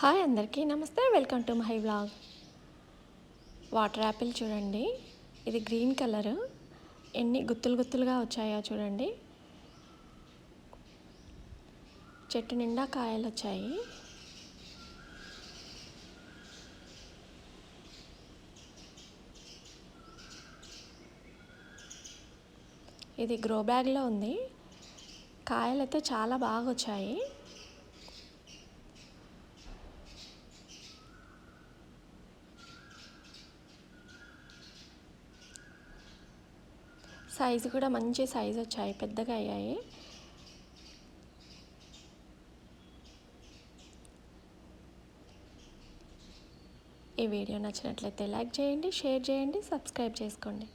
Hi అందరికీ నమస్తే, welcome to my vlog. Water Apple చూడండి, ఇది గ్రీన్ కలర్. ఎన్ని గుత్తులు గుత్తులుగా వచ్చాయో చూడండి. చెట్టు నిండా కాయలు వచ్చాయి. ఇది గ్రో బ్యాగ్లో ఉంది. కాయలు అయితే చాలా బాగా వచ్చాయి. సైజు కూడా మంచి సైజు వచ్చాయి, పెద్దగా అయ్యాయి. ఈ వీడియో నచ్చినట్లయితే లైక్ చేయండి, షేర్ చేయండి, సబ్స్క్రైబ్ చేసుకోండి.